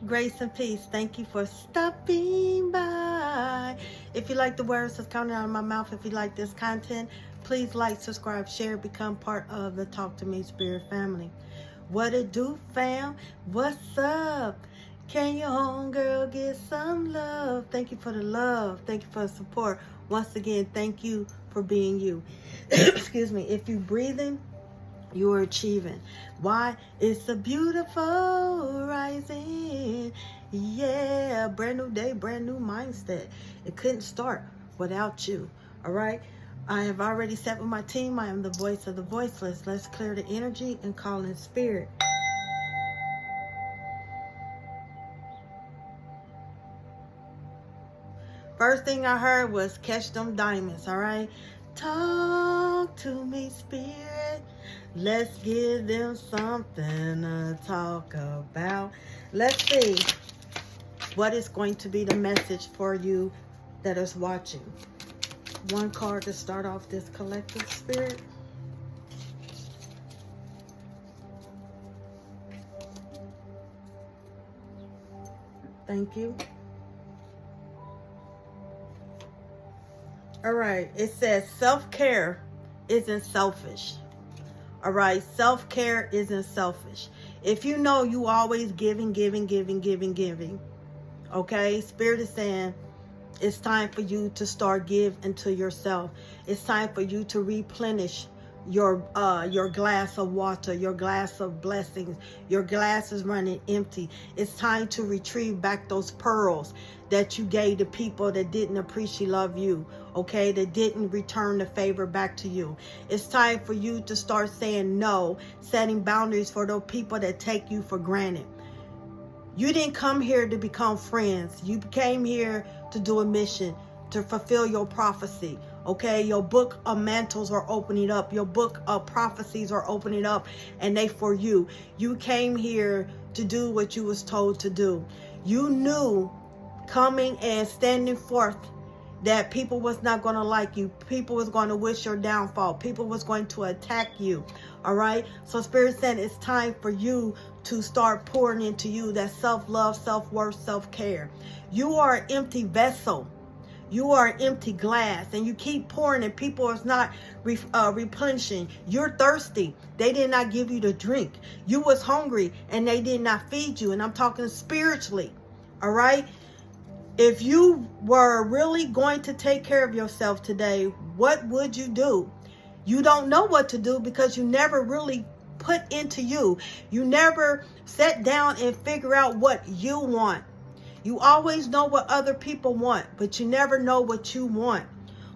Grace and peace. Thank you for stopping by. If you like the words that's coming out of my mouth, if you like this content, please like, subscribe, share, become part of the Talk to Me Spirit family. What it do, fam? What's up? Can your homegirl get some love? Thank you for the love. Thank you for the support. Once again, thank you for being you. Excuse me. If you breathing, you're achieving. Why? It's a beautiful rising. Yeah, brand new day, brand new mindset. It couldn't start without you. All right. I have already sat with my team. I am the voice of the voiceless. Let's clear the energy and call in spirit. First thing I heard was catch them diamonds. All right. Talk to me, spirit. Let's give them something to talk about. Let's see what is going to be the message for you that is watching. One card to start off this collective spirit. Thank you. All right. It says self-care isn't selfish. All right. Self-care isn't selfish. If you know you always giving. Okay. Spirit is saying it's time for you to start give into yourself. It's time for you to replenish your glass of water, your glass of blessings. Your glass is running empty. It's time to retrieve back those pearls that you gave to people that didn't appreciate love you, okay, that didn't return the favor back to you. It's time for you to start saying no, setting boundaries for those people that take you for granted. You didn't come here to become friends. You came here to do a mission, to fulfill your prophecy. Okay, your book of mantles are opening up. Your book of prophecies are opening up, and they for you. You came here to do what you was told to do. You knew coming and standing forth that people was not going to like you. People was going to wish your downfall. People was going to attack you. All right. So Spirit said it's time for you to start pouring into you that self-love, self-worth, self-care. You are an empty vessel. You are an empty glass, and you keep pouring and people is not replenishing. You're thirsty. They did not give you the drink. You was hungry and they did not feed you. And I'm talking spiritually. All right. If you were really going to take care of yourself today, what would you do? You don't know what to do because you never really put into you. You never sat down and figure out what you want. You always know what other people want, but you never know what you want.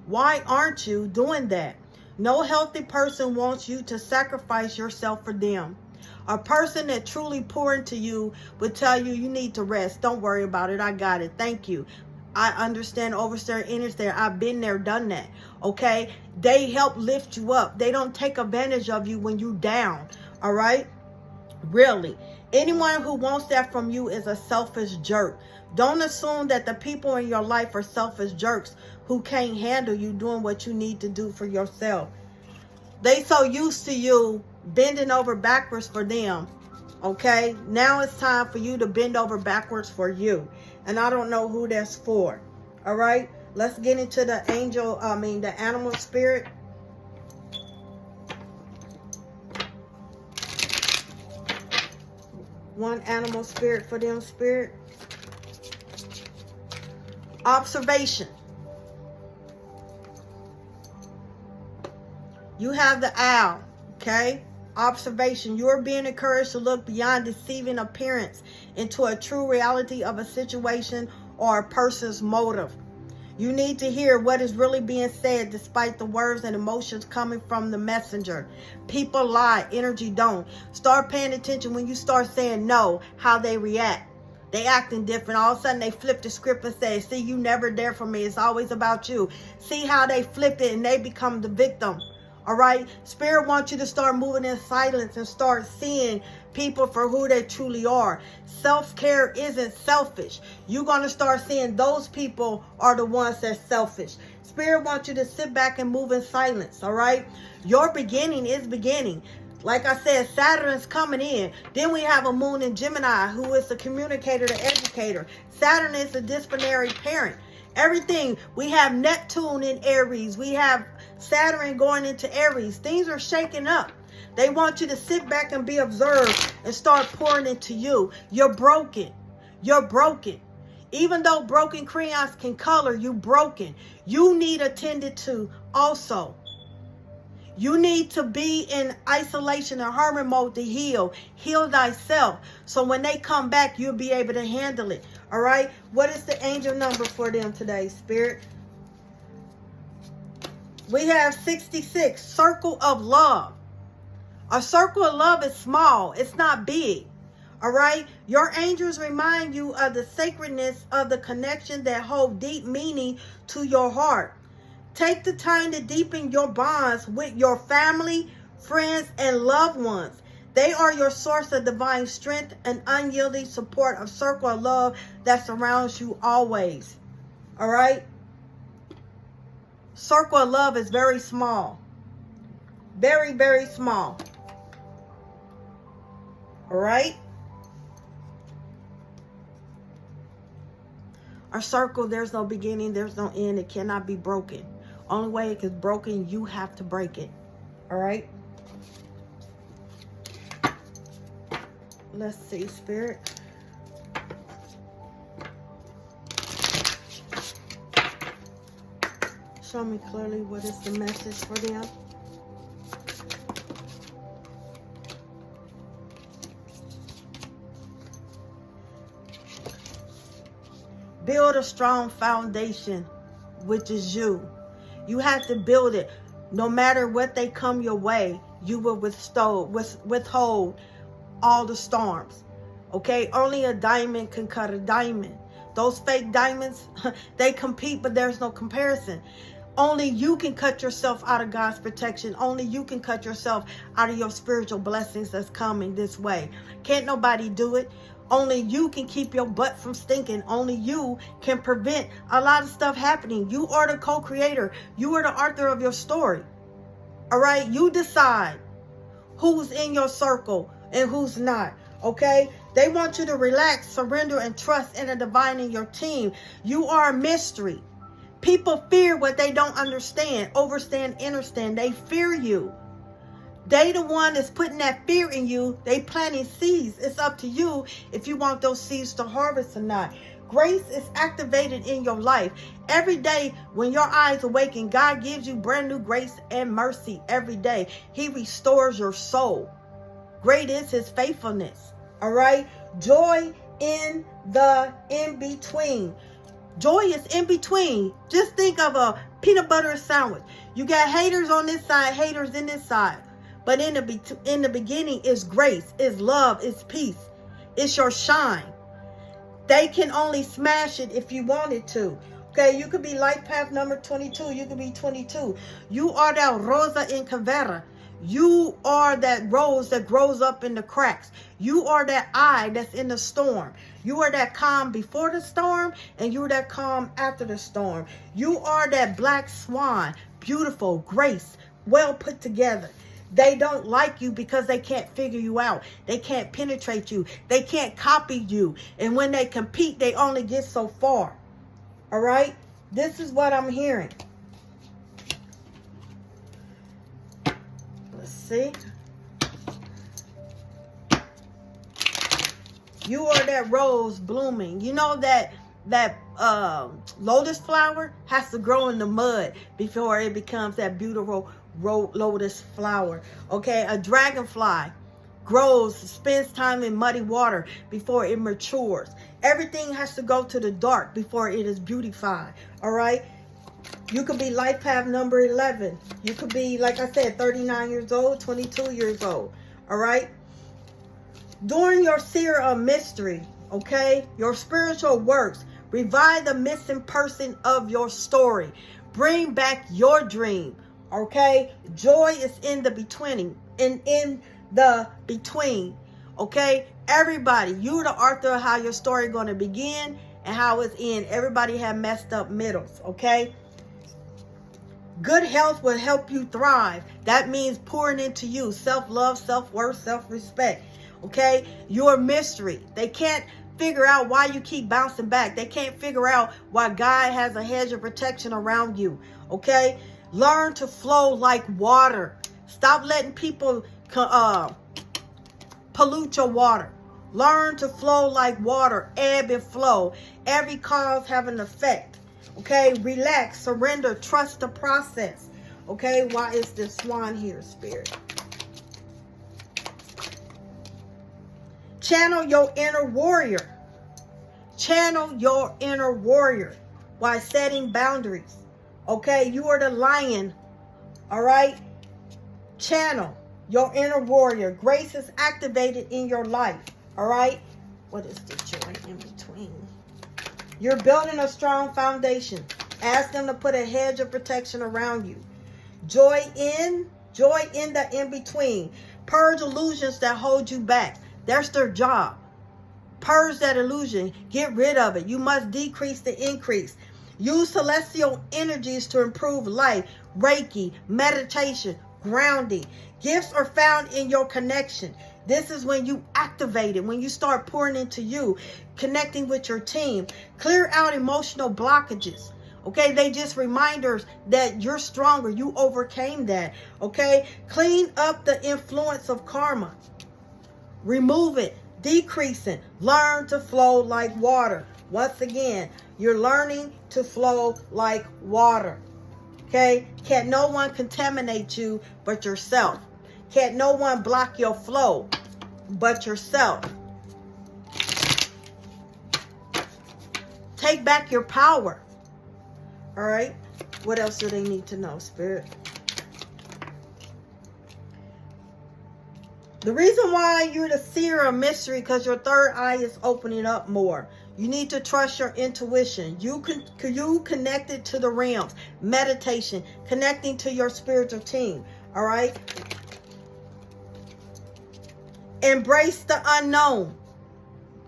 Why aren't you doing that? No healthy person wants you to sacrifice yourself for them. A person that truly pour into you would tell you, you need to rest. Don't worry about it. I got it. Thank you. I understand overstare, understare. I've been there, done that. Okay. They help lift you up. They don't take advantage of you when you're down. All right. Really. Anyone who wants that from you is a selfish jerk. Don't assume that the people in your life are selfish jerks who can't handle you doing what you need to do for yourself. They so used to you bending over backwards for them. Okay, now it's time for you to bend over backwards for you. And I don't know who that's for. All right, let's get into the the animal spirit. One animal spirit for them, spirit. Observation. You have the owl, okay? Observation. You are being encouraged to look beyond deceiving appearance into a true reality of a situation or a person's motive. You need to hear what is really being said despite the words and emotions coming from the messenger. People lie, energy don't. Start paying attention when you start saying no, how they react. They acting different. All of a sudden they flip the script and say, see, you never there for me. It's always about you. See how they flip it and they become the victim. All right. Spirit wants you to start moving in silence and start seeing people for who they truly are. Self-care isn't selfish. You're going to start seeing those people are the ones that's selfish. Spirit wants you to sit back and move in silence. All right. Your beginning is beginning. Like I said, Saturn is coming in. Then we have a moon in Gemini, who is the communicator, the educator. Saturn is the disciplinary parent. Everything. We have Neptune in Aries. We have Saturn going into Aries. Things are shaking up. They want you to sit back and be observed and start pouring into you. You're broken. You're broken. Even though broken crayons can color, you broken. You need attended to also. You need to be in isolation and hermit mode to heal. Heal thyself. So when they come back, you'll be able to handle it. All right? What is the angel number for them today, Spirit? We have 66, circle of love. A circle of love is small. It's not big. All right? Your angels remind you of the sacredness of the connection that hold deep meaning to your heart. Take the time to deepen your bonds with your family, friends, and loved ones. They are your source of divine strength and unyielding support, of circle of love that surrounds you always. All right? Circle of love is very small. Very, very small. All right? Our circle, there's no beginning, there's no end. It cannot be broken. Only way it is broken, you have to break it. All right? Let's see, Spirit. Show me clearly what is the message for them. Build a strong foundation, which is you. You have to build it. No matter what they come your way, you will withhold all the storms. Okay? Only a diamond can cut a diamond. Those fake diamonds, they compete, but there's no comparison. Only you can cut yourself out of God's protection. Only you can cut yourself out of your spiritual blessings that's coming this way. Can't nobody do it. Only you can keep your butt from stinking. Only you can prevent a lot of stuff happening. You are the co-creator. You are the author of your story. All right? You decide who's in your circle and who's not. Okay? They want you to relax, surrender, and trust in the divine in your team. You are a mystery. People fear what they don't understand, overstand, understand. They fear you. They the one that's putting that fear in you. They planting seeds. It's up to you if you want those seeds to harvest or not. Grace is activated in your life. Every day when your eyes awaken, God gives you brand new grace and mercy every day. He restores your soul. Great is his faithfulness. All right? Joy in the in-between. Joy is in between. Just think of a peanut butter sandwich. You got haters on this side, haters in this side. But in the beginning is grace, is love, is peace. It's your shine. They can only smash it if you wanted to. Okay, you could be life path number 22. You could be 22. You are that Rosa in Caveira. You are that rose that grows up in the cracks. You are that eye that's in the storm. You are that calm before the storm, and you are that calm after the storm. You are that black swan, beautiful, grace, well put together. They don't like you because they can't figure you out. They can't penetrate you. They can't copy you. And when they compete, they only get so far. All right? This is what I'm hearing. Let's see. You are that rose blooming. You know that lotus flower has to grow in the mud before it becomes that beautiful lotus flower. Okay, a dragonfly grows, spends time in muddy water before it matures. Everything has to go to the dark before it is beautified. All right, you could be life path number 11. You could be, like I said, 39 years old, 22 years old. All right, during your seer of mystery, okay, your spiritual works, revive the missing person of your story. Bring back your dream. Okay, joy is in the between, in the between. Okay, everybody, you're the author of how your story going to begin and how it's end. Everybody have messed up middles. Okay, Good health will help you thrive. That means pouring into you. Self-love, self-worth, self-respect. Okay? You're a mystery. They can't figure out why you keep bouncing back. They can't figure out why God has a hedge of protection around you. Okay? Learn to flow like water. Stop letting people pollute your water. Learn to flow like water. Ebb and flow. Every cause have an effect. Okay, relax, surrender, trust the process. Okay, why is this swan here, Spirit? Channel your inner warrior. Channel your inner warrior while setting boundaries. Okay, you are the lion. All right, channel your inner warrior. Grace is activated in your life. All right, what is the joy in between? You're building a strong foundation. Ask them to put a hedge of protection around you. Joy in the in-between. Purge illusions that hold you back. That's their job. Purge that illusion. Get rid of it. You must decrease the increase. Use celestial energies to improve life. Reiki, meditation, grounding. Gifts are found in your connection. This is when you activate it, when you start pouring into you, connecting with your team. Clear out emotional blockages. Okay, they just reminders that you're stronger. You overcame that. Okay, clean up the influence of karma. Remove it, decrease it. Learn to flow like water. Once again, you're learning to flow like water. Okay, can't no one contaminate you but yourself. Can't no one block your flow but yourself. Take back your power. All right. What else do they need to know, Spirit? The reason why you're the seer of mystery, because your third eye is opening up more. You need to trust your intuition. You connected to the realms. Meditation. Connecting to your spiritual team. All right. Embrace the unknown.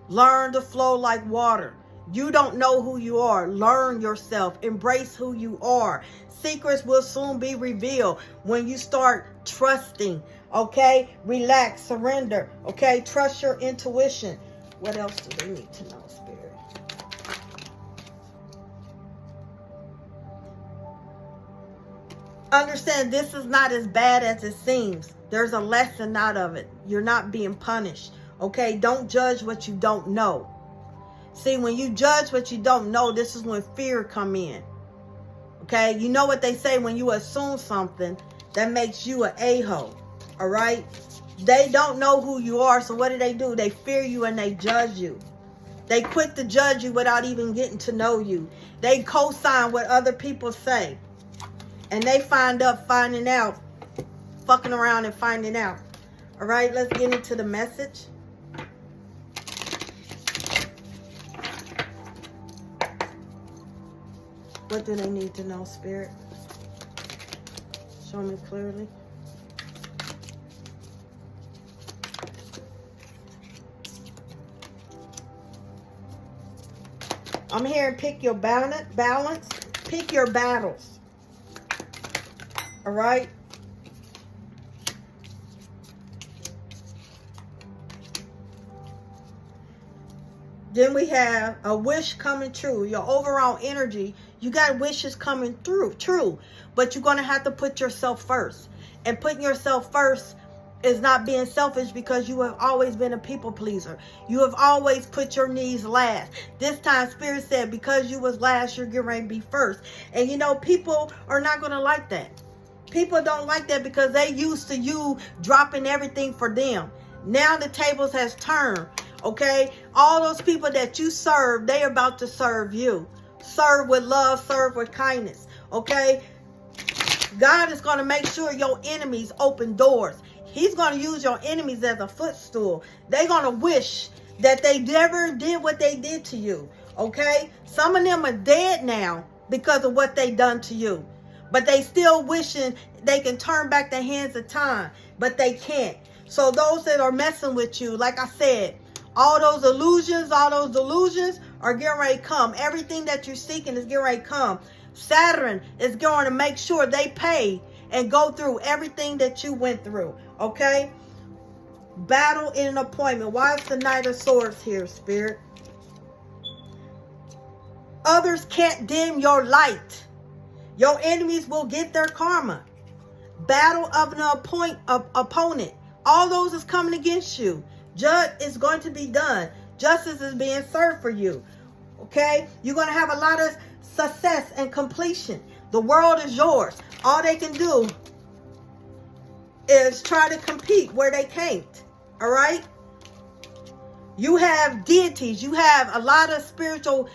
Learn to flow like water. You don't know who you are. Learn yourself. Embrace who you are. Secrets will soon be revealed when you start trusting. Okay? Relax. Surrender. Okay? Trust your intuition. What else do they need to know, Spirit? Understand this is not as bad as it seems. There's a lesson out of it. You're not being punished. Okay? Don't judge what you don't know. See, when you judge what you don't know, this is when fear come in. Okay? You know what they say, when you assume something, that makes you an a-hole. All right? They don't know who you are, so what do? They fear you and they judge you. They quick to judge you without even getting to know you. They co-sign what other people say. And they finding out, fucking around and finding out. All right, let's get into the message. What do they need to know, Spirit? Show me clearly. I'm hearing pick your balance. Pick your battles. All right? Then we have a wish coming true. Your overall energy, you got wishes coming through, true. But you're going to have to put yourself first. And putting yourself first is not being selfish, because you have always been a people pleaser. You have always put your needs last. This time, Spirit said, because you was last, you're getting ready to be first. And you know, people are not going to like that. People don't like that because they used to you dropping everything for them. Now the tables has turned. Okay, all those people that you serve, they are about to serve you. Serve with love, serve with kindness. Okay, God is going to make sure your enemies open doors. He's going to use your enemies as a footstool. They're going to wish that they never did what they did to you. Okay, some of them are dead now because of what they done to you, but they still wishing they can turn back the hands of time, but they can't. So those that are messing with you, like I said, all those illusions, all those delusions are getting ready to come. Everything that you're seeking is getting ready to come. Saturn is going to make sure they pay and go through everything that you went through. Okay? Battle in an appointment. Why is the Knight of Swords here, Spirit? Others can't dim your light. Your enemies will get their karma. Battle of an opponent. All those is coming against you. Judge is going to be done. Justice is being served for you. Okay? You're going to have a lot of success and completion. The world is yours. All they can do is try to compete where they can't. All right? You have deities. You have a lot of spiritual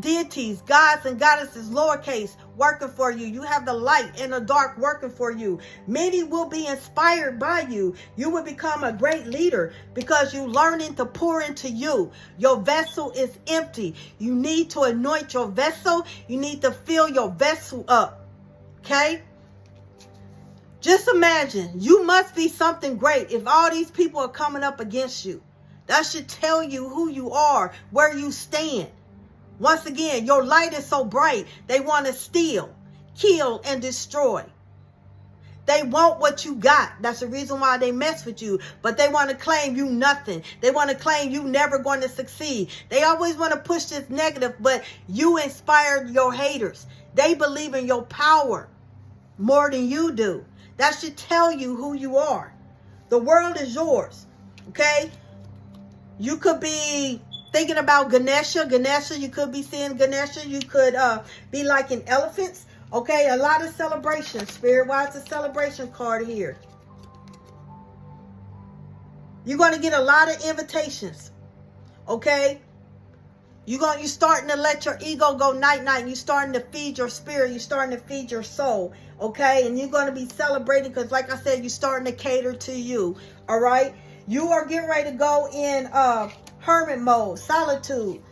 deities, gods and goddesses, lowercase, working for you. You have the light and the dark working for you. Many will be inspired by you. You will become a great leader because you're learning to pour into you. Your vessel is empty. You need to anoint your vessel. You need to fill your vessel up. Okay? Just imagine, you must be something great if all these people are coming up against you. That should tell you who you are, where you stand. Once again, your light is so bright, they want to steal, kill, and destroy. They want what you got. That's the reason why they mess with you. But they want to claim you nothing. They want to claim you never going to succeed. They always want to push this negative, but you inspired your haters. They believe in your power more than you do. That should tell you who you are. The world is yours. Okay? You could be thinking about Ganesha. Ganesha, you could be seeing Ganesha. You could be like in elephants. Okay, a lot of celebration, Spirit. Why is the celebration card here? You're going to get a lot of invitations. Okay? You're starting to let your ego go night-night. You're starting to feed your spirit. You're starting to feed your soul. Okay? And you're going to be celebrating because, like I said, you're starting to cater to you. All right? You are getting ready to go in hermit mode, solitude.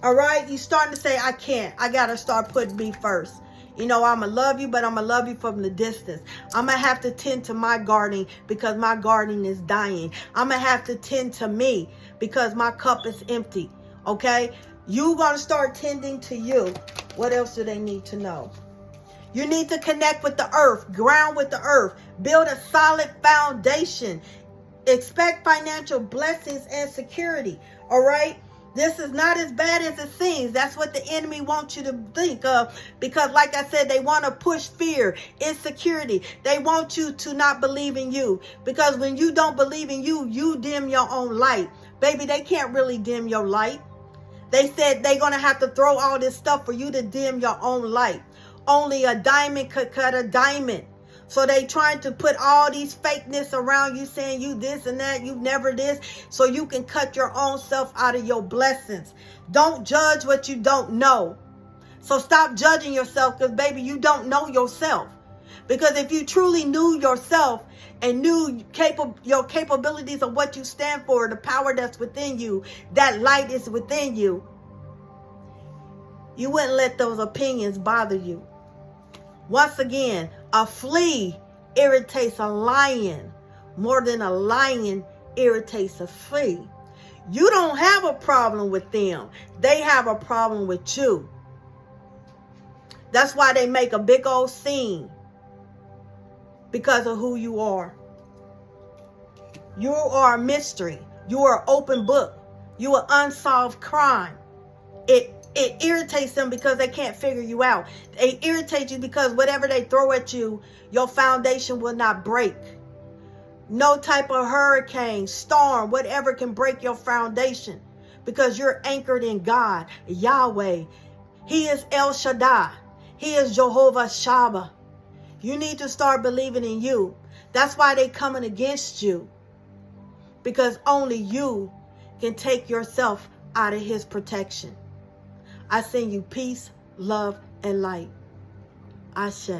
All right? You're starting to say, I can't. I got to start putting me first. You know, I'm going to love you, but I'm going to love you from the distance. I'm going to have to tend to my gardening because my gardening is dying. I'm going to have to tend to me because my cup is empty. Okay? You're going to start tending to you. What else do they need to know? You need to connect with the earth, ground with the earth, build a solid foundation. Expect financial blessings and security. All right? This is not as bad as it seems. That's what the enemy wants you to think of. Because like I said, they want to push fear, insecurity. They want you to not believe in you. Because when you don't believe in you, you dim your own light. Baby, they can't really dim your light. They said they're going to have to throw all this stuff for you to dim your own light. Only a diamond could cut a diamond. So they trying to put all these fakeness around you, saying you this and that, you never this, so you can cut your own self out of your blessings. Don't judge what you don't know. So stop judging yourself because, baby, you don't know yourself. Because if you truly knew yourself and knew your capabilities of what you stand for, the power that's within you, that light is within you, you wouldn't let those opinions bother you. Once again, a flea irritates a lion more than a lion irritates a flea. You don't have a problem with them. They have a problem with you. That's why they make a big old scene. Because of who you are. You are a mystery. You are an open book. You are unsolved crime. It irritates them because they can't figure you out. They irritate you because whatever they throw at you, your foundation will not break. No type of hurricane, storm, whatever can break your foundation because you're anchored in God, Yahweh. He is El Shaddai. He is Jehovah Shammah. You need to start believing in you. That's why they're coming against you. Because only you can take yourself out of his protection. I send you peace, love, and light. Ashe.